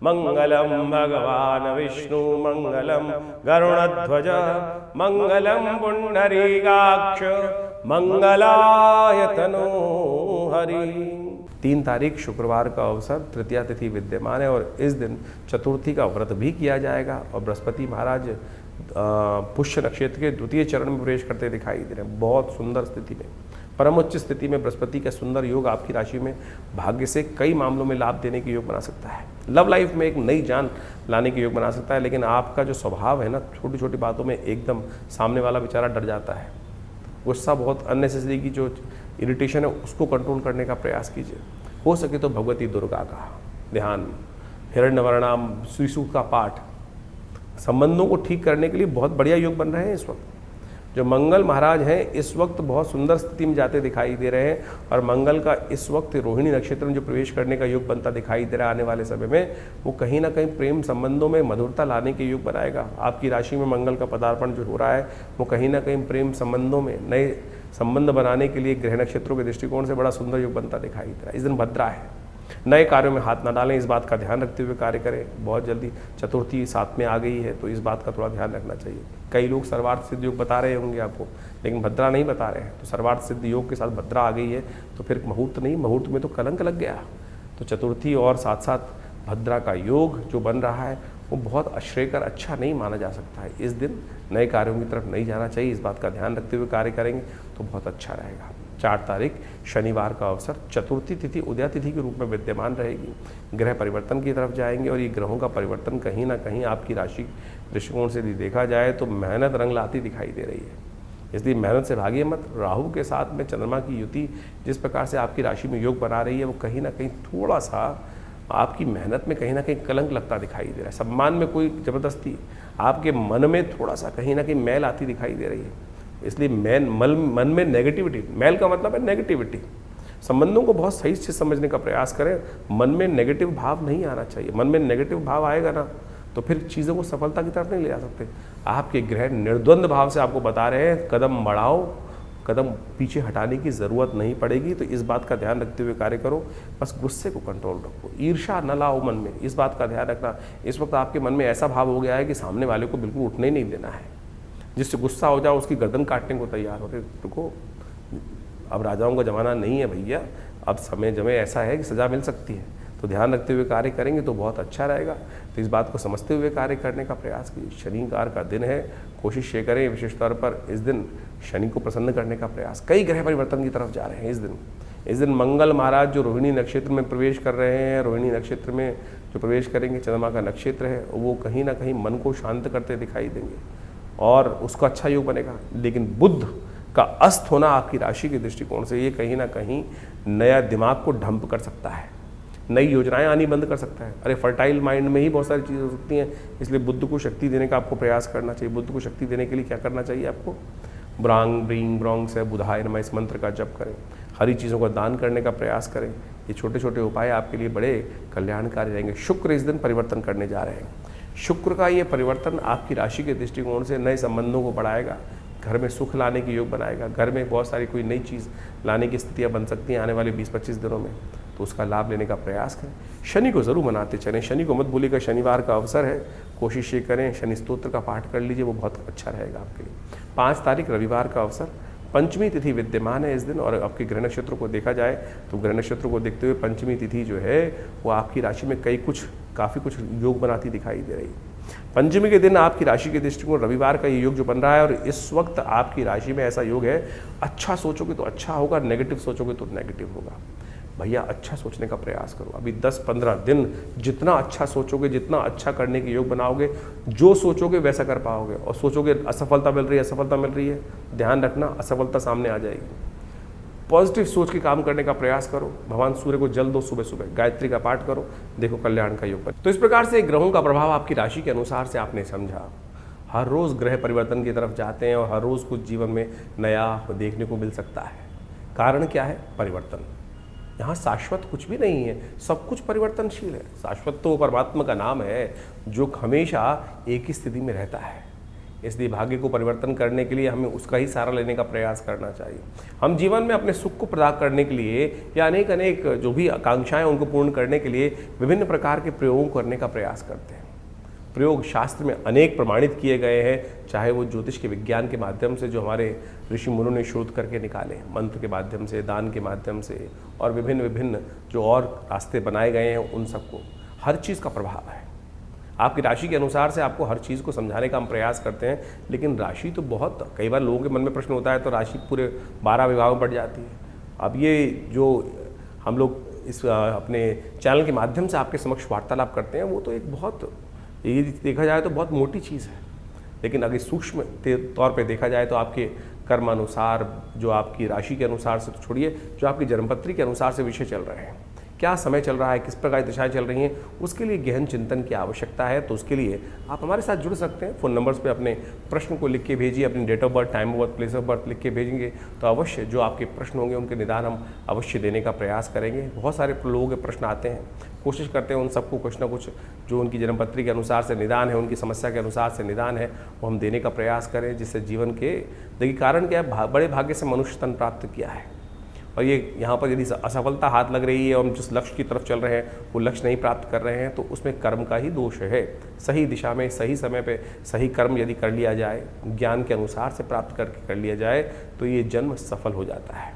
मंगलम भगवान विष्णु मंगलम गरुणध्वज मंगलम पुंडरीकाक्ष मंगलाय तनो हरि। 3 तारीख शुक्रवार का अवसर, तृतीया तिथि विद्यमान है और इस दिन चतुर्थी का व्रत भी किया जाएगा। और बृहस्पति महाराज पुष्य नक्षत्र के द्वितीय चरण में प्रवेश करते दिखाई दे रहे हैं। बहुत सुंदर स्थिति में, परम उच्च स्थिति में बृहस्पति का सुंदर योग आपकी राशि में भाग्य से कई मामलों में लाभ देने के योग बना सकता है। लव लाइफ में एक नई जान लाने के योग बना सकता है। लेकिन आपका जो स्वभाव है ना, छोटी छोटी बातों में एकदम सामने वाला बेचारा डर जाता है। गुस्सा बहुत अननेसेसरी की जो इरिटेशन है उसको कंट्रोल करने का प्रयास कीजिए। हो सके तो भगवती दुर्गा का ध्यान, हिरण्यवर्णाम श्रीसूक्त का पाठ संबंधों को ठीक करने के लिए बहुत बढ़िया योग बन रहे हैं। इस वक्त जो मंगल महाराज हैं इस वक्त बहुत सुंदर स्थिति में जाते दिखाई दे रहे हैं और मंगल का इस वक्त रोहिणी नक्षत्र में जो प्रवेश करने का योग बनता दिखाई दे रहा है आने वाले समय में, वो कहीं ना कहीं प्रेम संबंधों में मधुरता लाने के योग बनाएगा। आपकी राशि में मंगल का पदार्पण जो हो रहा है वो कहीं ना कहीं प्रेम संबंधों में नए संबंध बनाने के लिए ग्रह नक्षत्रों के दृष्टिकोण से बड़ा सुंदर योग बनता दिखाई दे रहा है। इस दिन भद्रा है, नए कार्यों में हाथ ना डालें, इस बात का ध्यान रखते हुए कार्य करें। बहुत जल्दी चतुर्थी साथ में आ गई है तो इस बात का थोड़ा ध्यान रखना चाहिए। कई लोग सर्वार्थ सिद्ध योग बता रहे होंगे आपको, लेकिन भद्रा नहीं बता रहे हैं। तो सर्वार्थ सिद्ध योग के साथ भद्रा आ गई है तो फिर मुहूर्त नहीं, मुहूर्त में तो कलंक लग गया। तो चतुर्थी और साथ साथ भद्रा का योग जो बन रहा है वो बहुत आश्चर्यकर अच्छा नहीं माना जा सकता है। इस दिन नए कार्यों की तरफ नहीं जाना चाहिए, इस बात का ध्यान रखते हुए कार्य करेंगे तो बहुत अच्छा रहेगा। 4 तारीख शनिवार का अवसर, चतुर्थी तिथि उदया तिथि के रूप में विद्यमान रहेगी। ग्रह परिवर्तन की तरफ जाएंगे और ये ग्रहों का परिवर्तन कहीं ना कहीं आपकी राशि दृष्टिकोण से देखा जाए तो मेहनत रंग लाती दिखाई दे रही है। इसलिए मेहनत से भागिए मत। राहु के साथ में चंद्रमा की युति जिस प्रकार से आपकी राशि में योग बना रही है वो कहीं ना कहीं थोड़ा सा आपकी मेहनत में कहीं ना कहीं कलंक लगता दिखाई दे रहा है। सम्मान में कोई जबरदस्ती, आपके मन में थोड़ा सा कहीं ना कहीं मैल आती दिखाई दे रही है। इसलिए मन में नेगेटिविटी, मैल का मतलब है नेगेटिविटी। संबंधों को बहुत सही से समझने का प्रयास करें। मन में नेगेटिव भाव नहीं आना चाहिए। मन में नेगेटिव भाव आएगा ना तो फिर चीज़ों को सफलता की तरफ नहीं ले जा सकते। आपके ग्रह निर्द्वंद भाव से आपको बता रहे हैं कदम बढ़ाओ, कदम पीछे हटाने की ज़रूरत नहीं पड़ेगी। तो इस बात का ध्यान रखते हुए कार्य करो। बस गुस्से को कंट्रोल रखो, ईर्ष्या न लाओ मन में, इस बात का ध्यान रखना। इस वक्त आपके मन में ऐसा भाव हो गया है कि सामने वाले को बिल्कुल उठने नहीं देना है। जिससे गुस्सा हो जाओ उसकी गर्दन काटने को तैयार हो रहे, रुको, अब राजाओं का ज़माना नहीं है भैया, अब समय जमे ऐसा है कि सज़ा मिल सकती है। तो ध्यान रखते हुए कार्य करेंगे तो बहुत अच्छा रहेगा। तो इस बात को समझते हुए कार्य करने का प्रयास कीजिए। शनिवार का दिन है, कोशिश ये करें विशेष तौर पर इस दिन शनि को प्रसन्न करने का प्रयास। कई ग्रह परिवर्तन की तरफ जा रहे हैं इस दिन मंगल महाराज जो रोहिणी नक्षत्र में प्रवेश कर रहे हैं, रोहिणी नक्षत्र में जो प्रवेश करेंगे, चंद्रमा का नक्षत्र है, वो कहीं ना कहीं मन को शांत करते दिखाई देंगे और उसका अच्छा योग बनेगा। लेकिन बुध का अस्त होना आपकी राशि के दृष्टिकोण से ये कहीं ना कहीं नया दिमाग को डंप कर सकता है, नई योजनाएं आनी बंद कर सकता है। अरे फर्टाइल माइंड में ही बहुत सारी चीज़ें हो सकती हैं। इसलिए बुद्ध को शक्ति देने का आपको प्रयास करना चाहिए। बुद्ध को शक्ति देने के लिए क्या करना चाहिए आपको? ब्रांग ब्रींग ब्रोंग से बुधाय नमः इस मंत्र का जप करें, हरी चीज़ों का दान करने का प्रयास करें। ये छोटे छोटे उपाय आपके लिए बड़े कल्याणकारी रहेंगे। शुक्र इस दिन परिवर्तन करने जा रहे हैं। शुक्र का ये परिवर्तन आपकी राशि के दृष्टिकोण से नए संबंधों को बढ़ाएगा, घर में सुख लाने की योग बनाएगा। घर में बहुत सारी कोई नई चीज़ लाने की स्थितियाँ बन सकती हैं आने वाले 20-25 दिनों में, तो उसका लाभ लेने का प्रयास करें। शनि को ज़रूर मनाते चलें, शनि को मत भूलिएगा। शनिवार का अवसर है, कोशिश ये करें शनि स्तोत्र का पाठ कर लीजिए, वो बहुत अच्छा रहेगा आपके लिए। 5 तारीख रविवार का अवसर, पंचमी तिथि विद्यमान है इस दिन और आपके ग्रह नक्षत्र को देखा जाए तो ग्रह नक्षत्र को देखते हुए पंचमी तिथि जो है वो आपकी राशि में काफ़ी कुछ योग बनाती दिखाई दे रही है। पंचमी के दिन आपकी राशि के दृष्टिकोण रविवार का ये योग जो बन रहा है और इस वक्त आपकी राशि में ऐसा योग है, अच्छा सोचोगे तो अच्छा होगा, नेगेटिव सोचोगे तो नेगेटिव होगा। भैया अच्छा सोचने का प्रयास करो। अभी 10-15 दिन जितना अच्छा सोचोगे, जितना अच्छा करने के योग बनाओगे, जो सोचोगे वैसा कर पाओगे। और सोचोगे असफलता मिल रही है, ध्यान रखना असफलता सामने आ जाएगी। पॉजिटिव सोच के काम करने का प्रयास करो। भगवान सूर्य को जल दो, सुबह सुबह गायत्री का पाठ करो, देखो कल्याण का योग बने। तो इस प्रकार से ग्रहों का प्रभाव आपकी राशि के अनुसार से आपने समझा। हर रोज़ ग्रह परिवर्तन की तरफ जाते हैं और हर रोज़ कुछ जीवन में नया देखने को मिल सकता है। कारण क्या है? परिवर्तन। यहाँ शाश्वत कुछ भी नहीं है, सब कुछ परिवर्तनशील है। शाश्वत तो परमात्मा का नाम है जो हमेशा एक ही स्थिति में रहता है। इसलिए भाग्य को परिवर्तन करने के लिए हमें उसका ही सहारा लेने का प्रयास करना चाहिए। हम जीवन में अपने सुख को प्रदान करने के लिए या अनेक जो भी आकांक्षाएं उनको पूर्ण करने के लिए विभिन्न प्रकार के प्रयोग करने का प्रयास करते हैं। प्रयोग शास्त्र में अनेक प्रमाणित किए गए हैं, चाहे वो ज्योतिष के विज्ञान के माध्यम से जो हमारे ऋषि मुनियों ने शोध करके निकाले, मंत्र के माध्यम से, दान के माध्यम से और विभिन्न जो और रास्ते बनाए गए हैं, उन सबको हर चीज़ का प्रभाव है। आपकी राशि के अनुसार से आपको हर चीज़ को समझाने का हम प्रयास करते हैं, लेकिन राशि तो बहुत, कई बार लोगों के मन में प्रश्न होता है तो राशि पूरे 12 विभागों में बढ़ जाती है। अब ये जो हम लोग इस अपने चैनल के माध्यम से आपके समक्ष वार्तालाप करते हैं, वो तो एक बहुत, ये देखा जाए तो बहुत मोटी चीज़ है, लेकिन अगर सूक्ष्म तौर पे देखा जाए तो आपके कर्म अनुसार, जो आपकी राशि के अनुसार से तो छोड़िए, जो आपकी जन्मपत्री के अनुसार से विषय चल रहे हैं, क्या समय चल रहा है, किस प्रकार की दिशाएं चल रही हैं, उसके लिए गहन चिंतन की आवश्यकता है। तो उसके लिए आप हमारे साथ जुड़ सकते हैं। फ़ोन नंबर्स पे अपने प्रश्न को लिख के भेजिए, अपनी date of birth, time of birth, place of birth लिख के भेजेंगे तो अवश्य जो आपके प्रश्न होंगे उनके निदान हम अवश्य देने का प्रयास करेंगे। बहुत सारे लोगों के प्रश्न आते हैं, कोशिश करते हैं उन सबको कुछ ना कुछ जो उनकी जन्मपत्री के अनुसार से निदान है, उनकी समस्या के अनुसार से निदान है, वो हम देने का प्रयास करें, जिससे जीवन के, देखिए कारण क्या है, बड़े भाग्य से मनुष्य तन प्राप्त किया है और ये यहाँ पर यदि असफलता हाथ लग रही है और हम जिस लक्ष्य की तरफ चल रहे हैं वो लक्ष्य नहीं प्राप्त कर रहे हैं, तो उसमें कर्म का ही दोष है। सही दिशा में, सही समय पे सही कर्म यदि कर लिया जाए, ज्ञान के अनुसार से प्राप्त करके कर लिया जाए, तो ये जन्म सफल हो जाता है।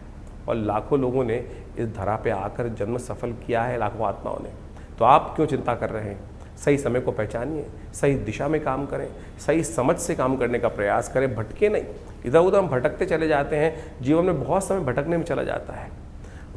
और लाखों लोगों ने इस धरा पे आकर जन्म सफल किया है, लाखों आत्माओं ने। तो आप क्यों चिंता कर रहे हैं? सही समय को पहचानिए, सही दिशा में काम करें, सही समझ से काम करने का प्रयास करें, भटके नहीं। इधर उधर हम भटकते चले जाते हैं, जीवन में बहुत समय भटकने में चला जाता है।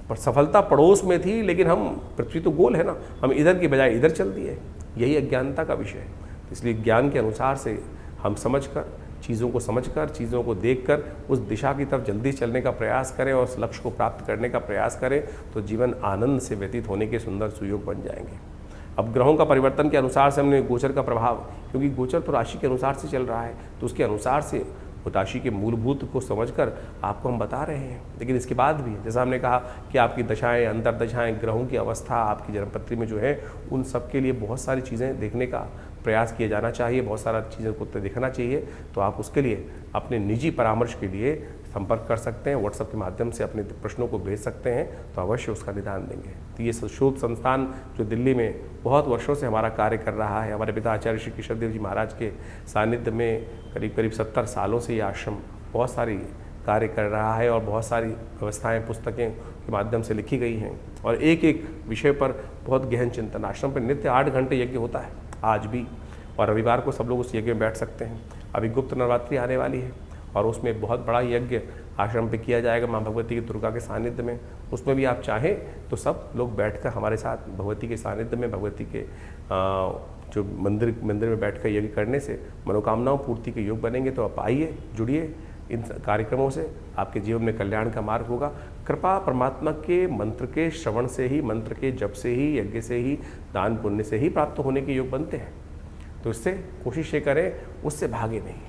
पर सफलता पड़ोस में थी, लेकिन हम, पृथ्वी तो गोल है ना, हम इधर की बजाय इधर चल दिए। यही अज्ञानता का विषय है। इसलिए ज्ञान के अनुसार से हम समझकर, चीज़ों को समझकर, चीज़ों को देखकर उस दिशा की तरफ जल्दी चलने का प्रयास करें और उस लक्ष्य को प्राप्त करने का प्रयास करें, तो जीवन आनंद से व्यतीत होने के सुंदर सुयोग बन जाएंगे। अब ग्रहों का परिवर्तन के अनुसार से हमने गोचर का प्रभाव, क्योंकि गोचर तो राशि के अनुसार से चल रहा है, तो उसके अनुसार से राशि के मूलभूत को समझकर आपको हम बता रहे हैं। लेकिन इसके बाद भी जैसा हमने कहा कि आपकी दशाएं, अंतर्दशाएं, ग्रहों की अवस्था आपकी जन्मपत्री में जो है, उन सब के लिए बहुत सारी चीज़ें देखने का प्रयास किया जाना चाहिए, बहुत सारा चीज़ों को देखना चाहिए। तो आप उसके लिए अपने निजी परामर्श के लिए संपर्क कर सकते हैं, व्हाट्सएप के माध्यम से अपने प्रश्नों को भेज सकते हैं, तो अवश्य उसका निदान देंगे। तो ये शोध संस्थान जो दिल्ली में बहुत वर्षों से हमारा कार्य कर रहा है, हमारे पिता आचार्य श्री किशोर देव जी महाराज के सानिध्य में करीब 70 सालों से ये आश्रम बहुत सारी कार्य कर रहा है और बहुत सारी व्यवस्थाएं पुस्तकें के माध्यम से लिखी गई हैं और एक एक विषय पर बहुत गहन चिंतन। आश्रम पर नित्य 8 घंटे यज्ञ होता है आज भी, और रविवार को सब लोग उस यज्ञ में बैठ सकते हैं। अभी गुप्त नवरात्रि आने वाली है और उसमें बहुत बड़ा यज्ञ आश्रम पे किया जाएगा माँ भगवती की, दुर्गा के सानिध्य में। उसमें भी आप चाहें तो सब लोग बैठकर हमारे साथ भगवती के सानिध्य में, भगवती के जो मंदिर में बैठकर यज्ञ करने से मनोकामनाओं पूर्ति के योग बनेंगे। तो आप आइए, जुड़िए इन कार्यक्रमों से, आपके जीवन में कल्याण का मार्ग होगा। कृपा परमात्मा के मंत्र के श्रवण से ही, मंत्र के जप से ही, यज्ञ से ही, दान पुण्य से ही प्राप्त होने के योग बनते हैं। तो इससे कोशिश ये करें, उससे भागे नहीं।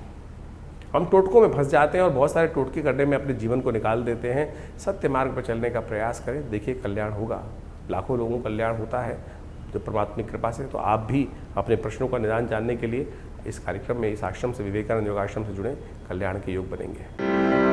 हम टोटकों में फंस जाते हैं और बहुत सारे टोटके करने में अपने जीवन को निकाल देते हैं। सत्य मार्ग पर चलने का प्रयास करें, देखिए कल्याण होगा। लाखों लोगों का कल्याण होता है जो परमात्मा की कृपा से। तो आप भी अपने प्रश्नों का निदान जानने के लिए इस कार्यक्रम में, इस आश्रम से, विवेकानंद योगाश्रम से जुड़े, कल्याण के योग बनेंगे।